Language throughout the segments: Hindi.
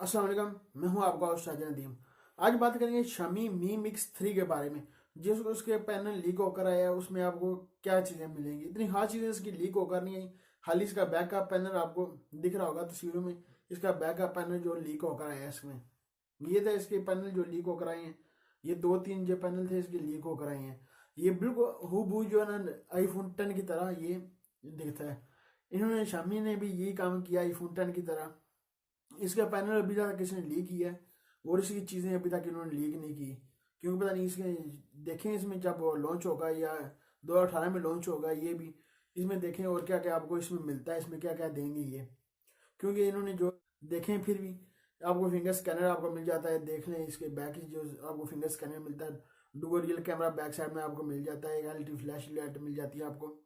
अस्सलाम वालेकुम, मैं हूं आपका होस्ट शाहजान नदीम। आज बात करेंगे Xiaomi Mi Mix 3 के बारे में। जिस उसके पैनल लीक होकर आया है उसमें आपको क्या चीज़ें मिलेंगी। इतनी खास चीज़ें इसकी लीक होकर नहीं आई। हाल इसका बैकअप पैनल आपको दिख रहा होगा तस्वीरों में। इसका बैकअप पैनल जो लीक होकर आया है इसमें, ये थे इसके पैनल जो लीक होकर आए हैं। ये दो तीन जो पैनल थे इसके लीक होकर आए हैं। ये बिल्कुल हूबहू जो है ना आईफोन 10 की तरह ये दिखता है। इन्होंने Xiaomi ने भी यही काम किया आईफोन 10 की तरह। इसका पैनल अभी तक किसी ने लीक किया है और इसकी चीज़ें अभी तक इन्होंने लीक नहीं की, क्योंकि पता नहीं इसके देखें इसमें जब लॉन्च होगा या 2018 में लॉन्च होगा ये भी, इसमें देखें और क्या क्या आपको इसमें मिलता है, इसमें क्या क्या देंगे ये। क्योंकि इन्होंने जो देखें फिर भी आपको फिंगर स्कैनर आपको मिल जाता है। देख लें इसके बैक जो आपको फिंगर स्कैनर मिलता है। Dual real camera back side में आपको मिल जाता है। एक एलईडी फ्लैश लाइट मिल जाती है आपको।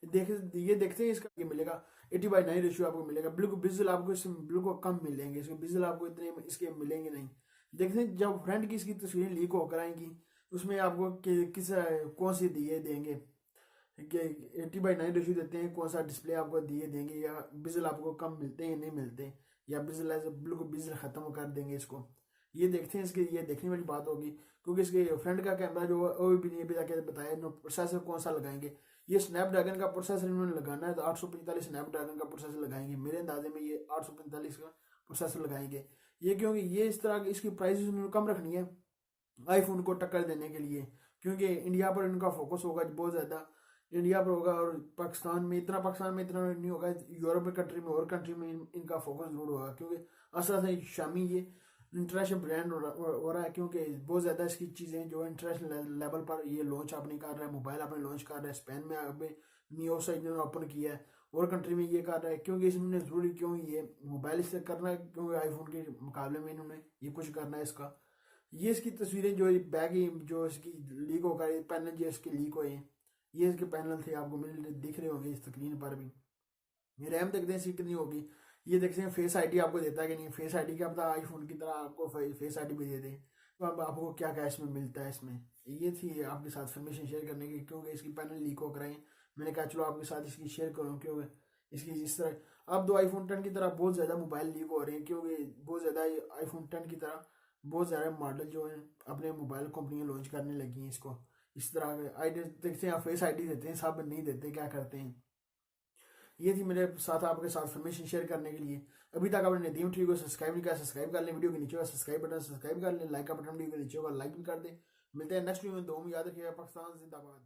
देख ये देखते हैं इसका ये मिलेगा 80/9 रेशियो आपको मिलेगा। बिल्कुल बिजल आपको इसमें बिल्कुल कम मिलेंगे, इसके बिजल आपको इतने इसके मिलेंगे नहीं। देखते हैं जब फ्रंट की इसकी तस्वीरें लीक होकर आएंगी उसमें आपको किस कौन सी दिए देंगे कि 80/9 रेशियो देते हैं, कौन सा डिस्प्ले आपको दिए देंगे, या बिजल आपको कम मिलते हैं नहीं मिलते, या बिजल ऐसे बिल्कुल बिजल खत्म कर देंगे इसको। ये देखते हैं इसके, ये देखने वाली बात होगी। क्योंकि इसके फ्रंट का कैमरा जो वो भी नहीं अभी तक बताया प्रोसेसर कौन सा लगाएंगे। ये स्नैपड्रैगन का प्रोसेसर इन्होंने लगाना है तो 845 स्नैपड्रैगन का प्रोसेसर लगाएंगे। मेरे अंदाजे में ये 845 का प्रोसेसर लगाएंगे। ये क्योंकि ये इस तरह की इसकी प्राइस उन्होंने कम रखनी है आईफोन को टक्कर देने के लिए, क्योंकि इंडिया पर इनका फोकस होगा बहुत ज़्यादा। इंडिया पर होगा और पाकिस्तान में इतना नहीं होगा। यूरोप कंट्री में और कंट्री में इनका फोकस जरूर होगा, क्योंकि असल से Xiaomi ये इंटरनेशनल ब्रांड हो रहा है। क्योंकि बहुत ज़्यादा इसकी चीज़ें जो इंटरनेशनल लेवल पर ये लॉन्च अपने कर रहा है, मोबाइल अपने लॉन्च कर रहा है। स्पेन में अभी नियो से इन्होंने ओपन किया है और कंट्री में ये कर रहा है। क्योंकि इसने ज़रूरी क्यों ये मोबाइल से करना है, क्योंकि आईफोन के मुकाबले में इन्होंने ये कुछ करना है इसका। ये इसकी तस्वीरें जो बैग जो इसकी लीक होकर पैनल जो इसके लीक हुए हैं, ये इसके पैनल थे आपको मिल दिख रहे होंगे इस स्क्रीन पर भी। ये रैम देखते हैं इसकी कितनी होगी। ये देखते हैं फेस आईडी आपको देता है कि नहीं। फेस आईडी क्या पता आईफोन की तरह आपको फेस आईडी भी दे दे। तो अब आपको क्या क्या इसमें मिलता है इसमें। ये थी आपके साथ इन्फॉर्मेशन शेयर करने की, क्योंकि इसकी पैनल लीक होकर आई। मैंने कहा चलो आपके साथ इसकी शेयर करूँ, क्योंकि इसकी इस तरह अब दो आईफोन 10 की तरह बहुत ज़्यादा मोबाइल लीक हो रहे हैं। क्योंकि बहुत ज़्यादा आईफोन 10 की तरह बहुत ज़्यादा मॉडल जो है अपने मोबाइल कंपनियां लॉन्च करने लगी हैं इसको। इस तरह आईडी देखते हैं, फेस आईडी देते हैं, सब नहीं देते, क्या करते हैं। ये थी मेरे साथ आपके साथ इन्फॉर्मेशन शेयर करने के लिए। अभी तक आपने नदीम ट्री को सब्सक्राइब नहीं किया, सब्सक्राइब कर लें। वीडियो के नीचे होगा सब्सक्राइब बटन, सब्सक्राइब कर लें। लाइक का बटन वीडियो के नीचे होगा, लाइक भी कर दें। मिलते हैं नेक्स्ट वीडियो में। दो में याद रखिएगा, पाकिस्तान जिंदाबाद।